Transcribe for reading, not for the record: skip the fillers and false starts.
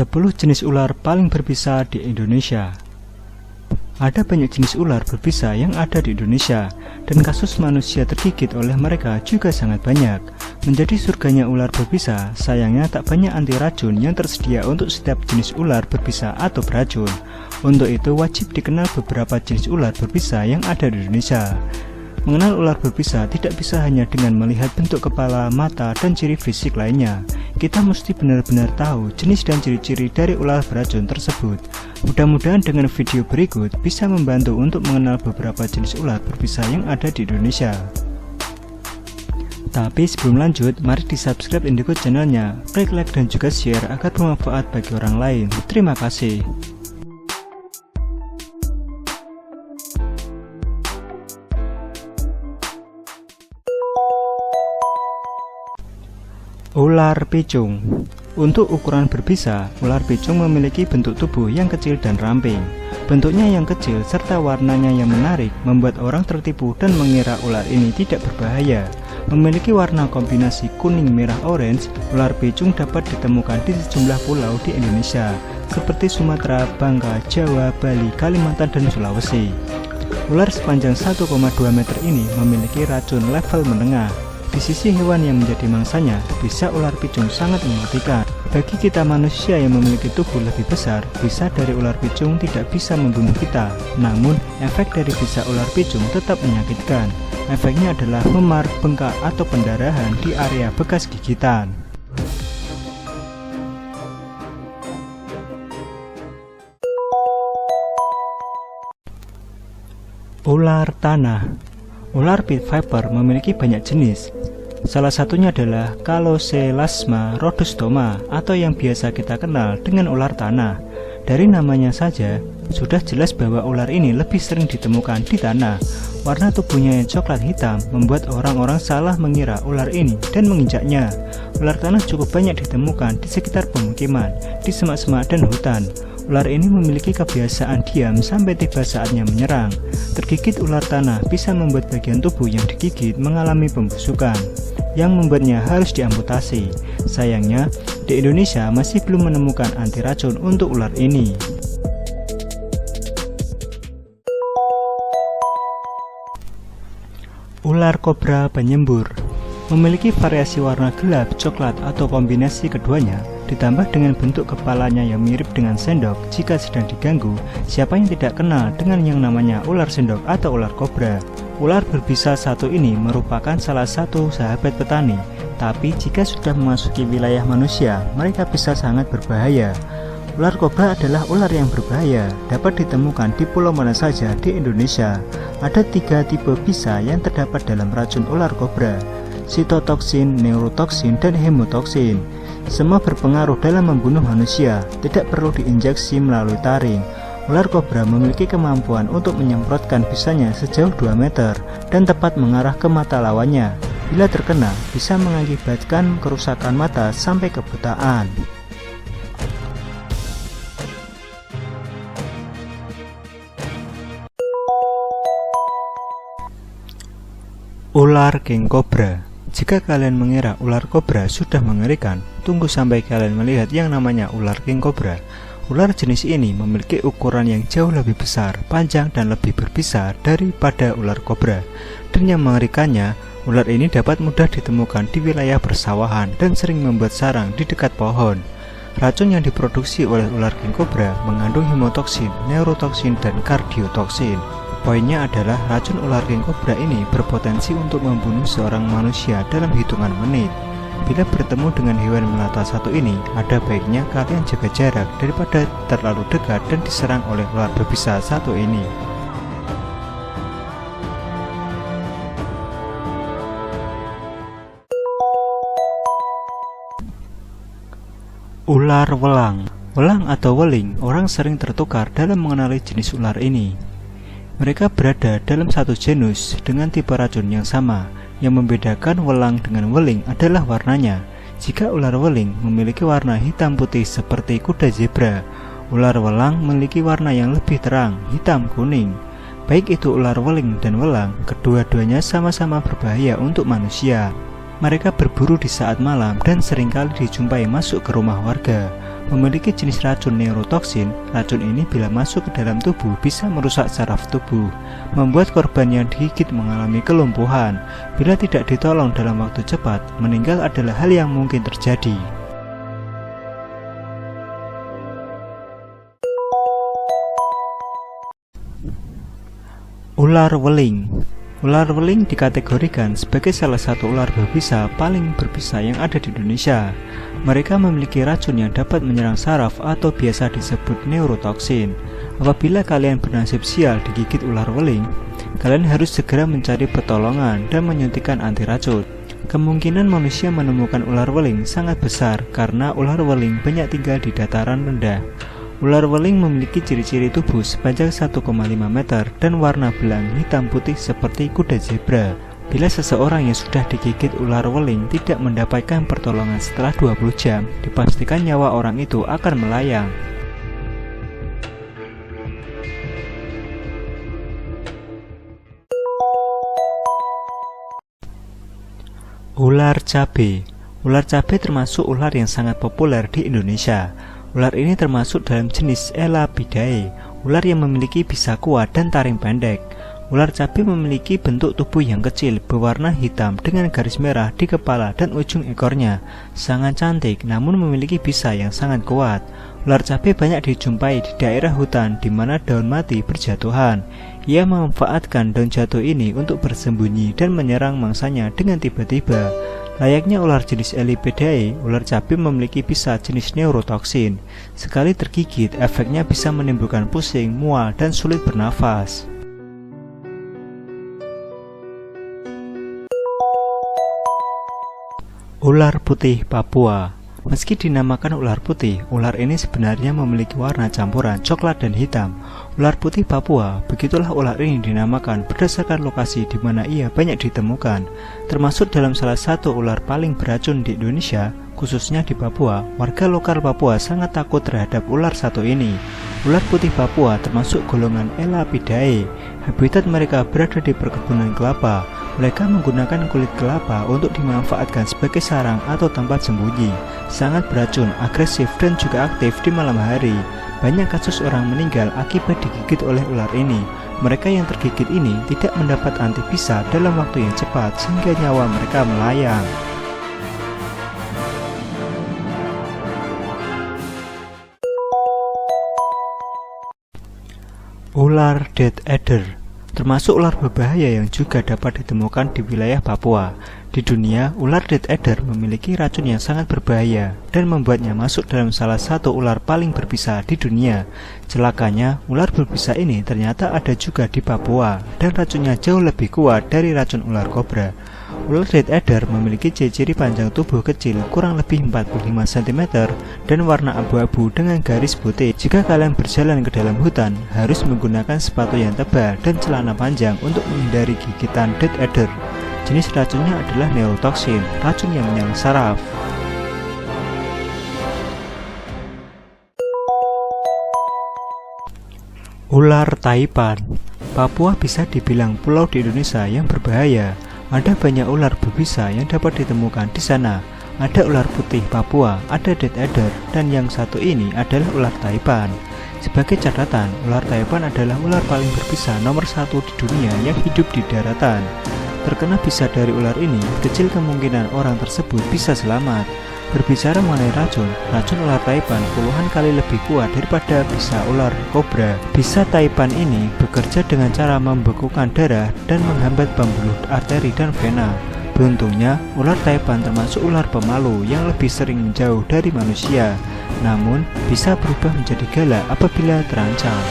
10 jenis ular paling berbisa di Indonesia. Ada banyak jenis ular berbisa yang ada di Indonesia, dan kasus manusia tergigit oleh mereka juga sangat banyak. Menjadi surganya ular berbisa, sayangnya tak banyak anti racun yang tersedia untuk setiap jenis ular berbisa atau beracun. Untuk itu wajib dikenal beberapa jenis ular berbisa yang ada di Indonesia. Mengenal ular berbisa tidak bisa hanya dengan melihat bentuk kepala, mata, dan ciri fisik lainnya. Kita mesti benar-benar tahu jenis dan ciri-ciri dari ular beracun tersebut. Mudah-mudahan dengan video berikut bisa membantu untuk mengenal beberapa jenis ular berbisa yang ada di Indonesia. Tapi sebelum lanjut, mari di subscribe Indigo channelnya, klik like dan juga share agar bermanfaat bagi orang lain. Terima kasih. Ular picung. Untuk ukuran berbisa, ular picung memiliki bentuk tubuh yang kecil dan ramping. Bentuknya yang kecil serta warnanya yang menarik membuat orang tertipu dan mengira ular ini tidak berbahaya. Memiliki warna kombinasi kuning, merah, orange, ular picung dapat ditemukan di sejumlah pulau di Indonesia seperti Sumatera, Bangka, Jawa, Bali, Kalimantan, dan Sulawesi. Ular sepanjang 1,2 meter ini memiliki racun level menengah. Di sisi hewan yang menjadi mangsanya, bisa ular picung sangat mematikan. Bagi kita manusia yang memiliki tubuh lebih besar, bisa dari ular picung tidak bisa membunuh kita. Namun, efek dari bisa ular picung tetap menyakitkan. Efeknya adalah memar, bengkak, atau pendarahan di area bekas gigitan. Ular tanah. Ular pit viper memiliki banyak jenis. Salah satunya adalah Calocelasma rhodostoma atau yang biasa kita kenal dengan ular tanah. Dari namanya saja, sudah jelas bahwa ular ini lebih sering ditemukan di tanah. Warna tubuhnya yang coklat hitam membuat orang-orang salah mengira ular ini dan menginjaknya. Ular tanah cukup banyak ditemukan di sekitar pemukiman, di semak-semak dan hutan. Ular ini memiliki kebiasaan diam sampai tiba saatnya menyerang. Tergigit ular tanah bisa membuat bagian tubuh yang digigit mengalami pembusukan, yang membuatnya harus diamputasi. Sayangnya, di Indonesia masih belum menemukan anti racun untuk ular ini. Ular kobra penyembur memiliki variasi warna gelap, coklat, atau kombinasi keduanya, ditambah dengan bentuk kepalanya yang mirip dengan sendok. Jika sedang diganggu, siapa yang tidak kenal dengan yang namanya ular sendok atau ular kobra? Ular berbisa satu ini merupakan salah satu sahabat petani, tapi jika sudah memasuki wilayah manusia, mereka bisa sangat berbahaya. Ular kobra adalah ular yang berbahaya, dapat ditemukan di pulau mana saja di Indonesia. Ada 3 tipe bisa yang terdapat dalam racun ular kobra: sitotoksin, neurotoksin, dan hemotoksin. Semua berpengaruh dalam membunuh manusia, tidak perlu diinjeksi melalui taring. Ular kobra memiliki kemampuan untuk menyemprotkan bisanya sejauh 2 meter dan tepat mengarah ke mata lawannya. Bila terkena, bisa mengakibatkan kerusakan mata sampai kebutaan. Ular king cobra. Jika kalian mengira ular kobra sudah mengerikan, tunggu sampai kalian melihat yang namanya ular king cobra. Ular jenis ini memiliki ukuran yang jauh lebih besar, panjang, dan lebih berbisa daripada ular kobra. Dan yang mengerikannya, ular ini dapat mudah ditemukan di wilayah persawahan dan sering membuat sarang di dekat pohon. Racun yang diproduksi oleh ular king cobra mengandung hemotoksin, neurotoksin, dan kardiotoksin. Poinnya adalah racun ular king cobra ini berpotensi untuk membunuh seorang manusia dalam hitungan menit. Bila bertemu dengan hewan melata satu ini, ada baiknya kalian jaga jarak daripada terlalu dekat dan diserang oleh ular berbisa satu ini. Ular welang. Welang atau weling, orang sering tertukar dalam mengenali jenis ular ini. Mereka berada dalam satu genus dengan tipe racun yang sama. Yang membedakan welang dengan weling adalah warnanya. Jika ular weling memiliki warna hitam putih seperti kuda zebra, ular welang memiliki warna yang lebih terang, hitam kuning. Baik itu ular weling dan welang, kedua-duanya sama-sama berbahaya untuk manusia. Mereka berburu di saat malam dan seringkali dijumpai masuk ke rumah warga. memiliki jenis racun neurotoksin. Racun ini bila masuk ke dalam tubuh bisa merusak saraf tubuh, membuat korban yang digigit mengalami kelumpuhan. Bila tidak ditolong dalam waktu cepat, meninggal adalah hal yang mungkin terjadi. Ular weling. Ular weling dikategorikan sebagai salah satu ular berbisa paling berbisa yang ada di Indonesia. Mereka memiliki racun yang dapat menyerang saraf atau biasa disebut neurotoksin. Apabila kalian bernasib sial digigit ular weling, kalian harus segera mencari pertolongan dan menyuntikkan anti racun. Kemungkinan manusia menemukan ular weling sangat besar karena ular weling banyak tinggal di dataran rendah. Ular weling memiliki ciri-ciri tubuh sepanjang 1,5 meter dan warna belang hitam putih seperti kuda zebra. Bila seseorang yang sudah digigit ular weling tidak mendapatkan pertolongan setelah 20 jam, dipastikan nyawa orang itu akan melayang. Ular cabe. Ular cabe termasuk ular yang sangat populer di Indonesia. Ular ini termasuk dalam jenis Elapidae, ular yang memiliki bisa kuat dan taring pendek. Ular cabe memiliki bentuk tubuh yang kecil, berwarna hitam dengan garis merah di kepala dan ujung ekornya. Sangat cantik, namun memiliki bisa yang sangat kuat. Ular cabe banyak dijumpai di daerah hutan di mana daun mati berjatuhan. Ia memanfaatkan daun jatuh ini untuk bersembunyi dan menyerang mangsanya dengan tiba-tiba. Layaknya ular jenis Elapidae, ular cabe memiliki bisa jenis neurotoksin. Sekali tergigit, efeknya bisa menimbulkan pusing, mual, dan sulit bernafas. Ular putih Papua. Meski dinamakan ular putih, ular ini sebenarnya memiliki warna campuran coklat dan hitam. Ular putih Papua, begitulah ular ini dinamakan berdasarkan lokasi di mana ia banyak ditemukan. Termasuk dalam salah satu ular paling beracun di Indonesia, khususnya di Papua. Warga lokal Papua sangat takut terhadap ular satu ini. Ular putih Papua termasuk golongan Elapidae. Habitat mereka berada di perkebunan kelapa. Mereka menggunakan kulit kelapa untuk dimanfaatkan sebagai sarang atau tempat sembunyi. Sangat beracun, agresif, dan juga aktif di malam hari. Banyak kasus orang meninggal akibat digigit oleh ular ini. Mereka yang tergigit ini tidak mendapat antibisa dalam waktu yang cepat sehingga nyawa mereka melayang. Ular Death Adder termasuk ular berbahaya yang juga dapat ditemukan di wilayah Papua. Di dunia, ular Death Adder memiliki racun yang sangat berbahaya dan membuatnya masuk dalam salah satu ular paling berbisa di dunia. Celakanya, ular berbisa ini ternyata ada juga di Papua dan racunnya jauh lebih kuat dari racun ular kobra. Ular Death Adder memiliki ciri-ciri panjang tubuh kecil kurang lebih 45 cm dan warna abu-abu dengan garis putih. Jika kalian berjalan ke dalam hutan, harus menggunakan sepatu yang tebal dan celana panjang untuk menghindari gigitan Death Adder. Jenis racunnya adalah neurotoksin, racun yang menyerang saraf. Ular Taipan. Papua bisa dibilang pulau di Indonesia yang berbahaya. Ada banyak ular berbisa yang dapat ditemukan di sana. Ada ular putih Papua, ada Death Adder, dan yang satu ini adalah ular Taipan. Sebagai catatan, ular Taipan adalah ular paling berbisa nomor 1 di dunia yang hidup di daratan. Terkena bisa dari ular ini, kecil kemungkinan orang tersebut bisa selamat. Berbicara mengenai racun ular Taipan puluhan kali lebih kuat daripada bisa ular kobra. Bisa Taipan ini bekerja dengan cara membekukan darah dan menghambat pembuluh arteri dan vena. Beruntungnya, ular Taipan termasuk ular pemalu yang lebih sering menjauh dari manusia. Namun, bisa berubah menjadi galak apabila terancam.